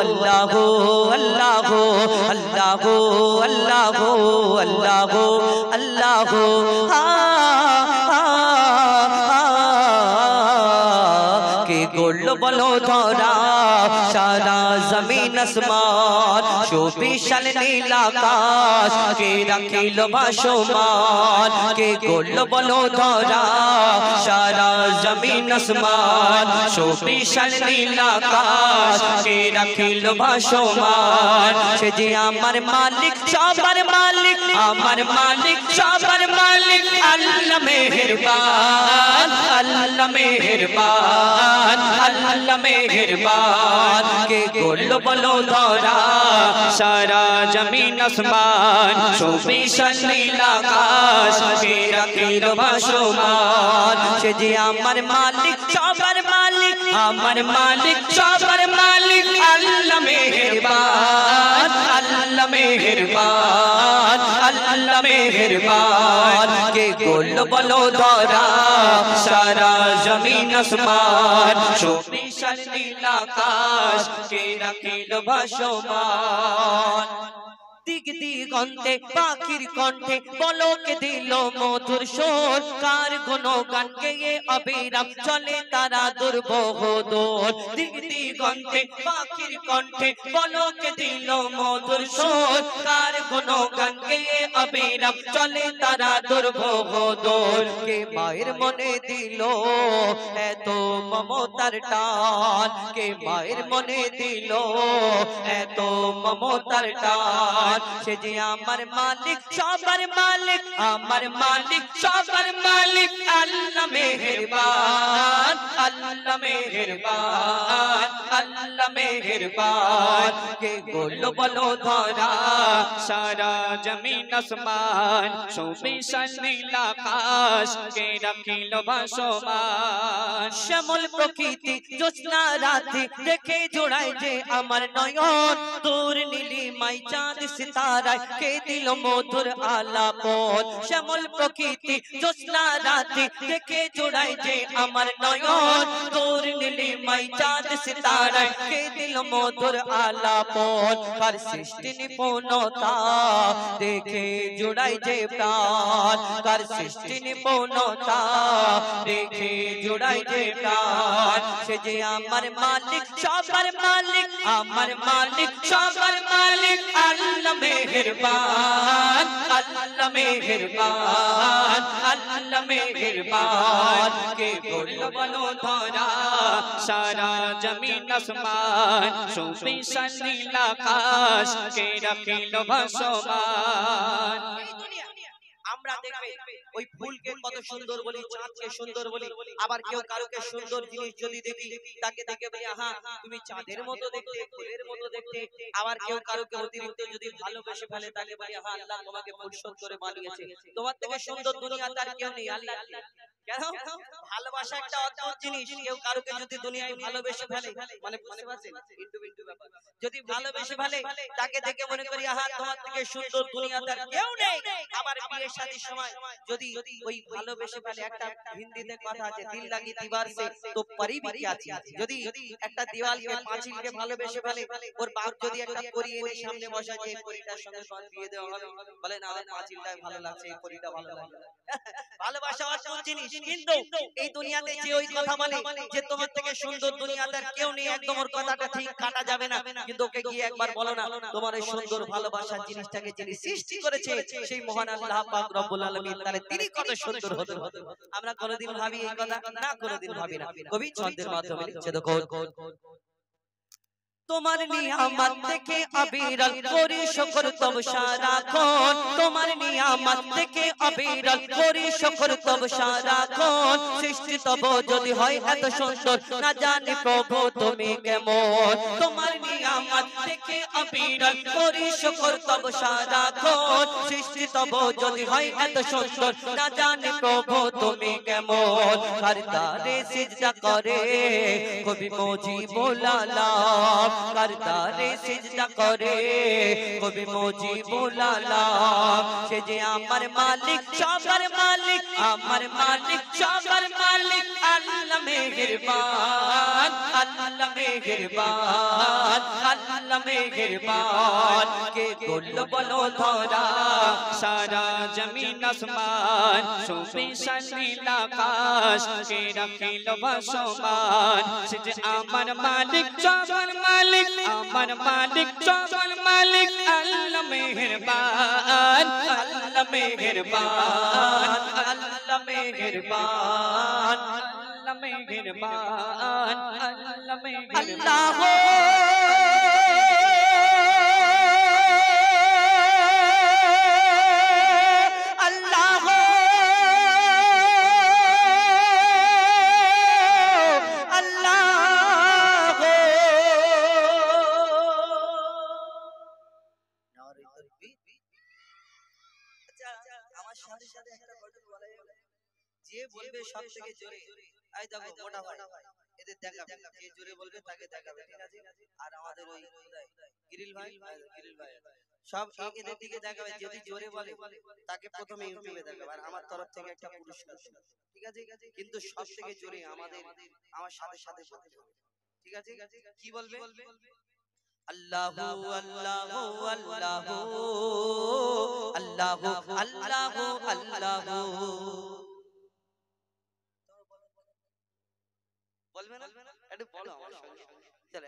अल्लाह अल्लाह अल्लाह अल्लाह अल्लाह अल्लाह के गोल्ड बलो धरा सारा जमीन आसमान शोभिशाल नील आकाश के राखिल भासमान के गोल्ड बलो धरा सारा जमीन आसमान शोभिशाल नील आकाश के राखिल भासमान से जे आमार मालिक सबर मालिक आमार मालिक सबर मालिक अल्लाह मेहरबान अल्लाह मेहरबान अल्लाह मेहरबान के गोल्ड बलो धरा सारा जमीन आसमान शोभिशाल नील आकाश के राखिल भासमान से जे आमार मालिक सबर मालिक आमार मालिक सबर मालिक अल्लाह मेहरबान अल्लाह मेहरबान अल्लाह मेहरबान के गोल्ड बलो धरा सारा जमीन आसमान शोभिशाल नील आकाश के राखिल भासमान दिग दिगंते पाखिर कण्ठे पलके दिल मधुर स्वर कार गुणगान गेये अविराम चले तारा दुर्बह दौर दिग दिगंते पाखिर कण्ठे पलके दिल मधुर स्वर कार गुणगान गेये अविराम चले तारा दुर्बह दौर के माয়ের মনে দিল এত মমতার টান के মায়ের মনে দিল এত মমতার টান से जे आमार मालिक सबर मालिक आमार मालिक सबर मालिक अल्लाह मेहरबान अल्लाह मेहरबान अल्लाह मेहरबान के गोल्ड बलो धरा सारा जमीन आसमान शोभिशाल नील आकाश के राखिल भासमान श्यामल प्रकृति ज्योत्स्ना राते देखे जोड़ाय जे आमार नयन दूर नीलिमाय चाँद सितारा के दिल मधुर आलापन श्यामल प्रकृति ज्योत्स्ना राते देखे जोड़ाय जे आमार नयन दूर नीलिमाय चाँद सितारा के दिल मधुर आलापन कार सृष्टि निपुणता देखे जोड़ाय जे प्राण कार सृष्टि निपुणता देखे जोड़ाय जे प्राण से जे आमार मालिक सबर मालिक आमार मालिक सबर मालिक अल्लाह मेहरबान अल्लाह मेहरबान अल्लाह मेहरबान के गोल्ड बलो धरा सारा जमीन आसमान शोभिशाल नील आकाश के राखिल भासमान আমরা দেখবে ওই ফুলকে কত সুন্দর বলি চাঁদকে সুন্দর বলি আবার কেউ কারোকে সুন্দর জিনিস যদি দেখি তাকে দেখে বলি আহা তুমি চাঁদের মতো দেখতে ফুলের মতো দেখতে আবার কেউ কারোকে অতিরিক্ত যদি ভালোবেসে ফেলে তাকে বলি আহা আল্লাহ তোমাকে পরিশোধ করে বানিয়েছে তোমার থেকে সুন্দর দুনিয়াতে আর কেউ নেই আল্লাহ কেন ভালোবাসা একটা অদ্ভুত জিনিস কেউ কারোকে যদি দুনিয়ায় ভালোবেসে ফেলে মানে বুঝতে পারছেন ইন্টু বিন্টু ব্যাপার যদি ভালোবেসে ফেলে তাকে দেখে মনে করি আহা তোমার থেকে সুন্দর দুনিয়াতে আর কেউ নেই আবার বিয়ের শাদীর সময় যদি ওই ভালোবেসে ফেলে একটা হিন্দিতে কথা আছে দিল লাগি दीवार से तो परी भी क्या थी যদি একটা দেওয়ালকে পাঁচিলকে ভালোবেসে ফেলে ওর বাপ যদি একটা পরী এনে সামনে বসা যে পরীটার সঙ্গে সঙ্গে বিয়ে দেওয়া হবে বলে না আমার পাঁচিলটাই ভালো লাগছে এই পরীটা ভালো লাগে ভালোবাসা অদ্ভুত জিনিস কিন্তু এই দুনিয়াতে যে ওই কথা বলে যে তোমার থেকে সুন্দর দুনিয়াতে আর কেউ নেই একদম ওর কথাটা ঠিক কাটা যাবে না কিন্তু ওকে গিয়ে একবার বলো না তোমার এই সুন্দর ভালোবাসার জিনিসটাকে যিনি সৃষ্টি করেছে সেই মহান আল্লাহ পাক রব্বুল আলামিন তাহলে তিনি কত সুন্দর হতে হবে আমরা কোনোদিন ভাবি এই কথা না কোনোদিন ভাবি না কবি ছন্দের মাধ্যমে লিখছে দেখো তোমার নিয়ামত থেকে অবিরল করি শুকর তব সারাক্ষণ তোমার নিয়ামত থেকে অবিরল করি শুকর তব সারাক্ষণ সৃষ্টি তব যদি হয় এত সুন্দর না জানি প্রভু তুমি কেমন তোমার নিয়ামত থেকে অবিরল করি শুকর তব সারাক্ষণ সৃষ্টি তব যদি হয় এত সুন্দর না জানি প্রভু তুমি কেমন করতারে সিজদা করে কবি মুজিবুল আলাম करतारे सिजदा करे कभी मुजीबुल आलम से जे आमार मालिक सबर मालिक आमार मालिक सबर मालिक अल्लाह मेहरबान अल्लाह मेहरबान মেহেরবান কে করলো বলো ধরা সারা জমিন আসমান সুবিশাল নীল আকাশ কে রাখিল ভাসমান সে যে আমার মালিক চবল মালিক আমার মালিক চবল মালিক আল্লাহ মেহেরবান আল্লাহ মেহেরবান আল্লাহ মেহেরবান আল্লাহ মেহেরবান আল্লাহ মেহেরবান আমার সাথে সাথে একটা গজল বলা যাবে যে বলবে সব থেকে জোরে আই দেখো মোটা ভাই এদের দেখাবে যে জোরে বলবে তাকে দেখাবে ঠিক আছে আর আমাদের ওই গিরিল ভাই সব এদের দিকে দেখাবে যদি জোরে বলে তাকে প্রথমে ইউটিউবে দেখাবে আর আমার তরফ থেকে একটা পুরস্কার ঠিক আছে কিন্তু সব থেকে জোরে আমার সাথে সাথে বলতে হবে ঠিক আছে কি বলবে আল্লাহু আল্লাহু আল্লাহু আল্লাহু আল্লাহু আল্লাহু বলবে না একটু বলো আমার সঙ্গে চলো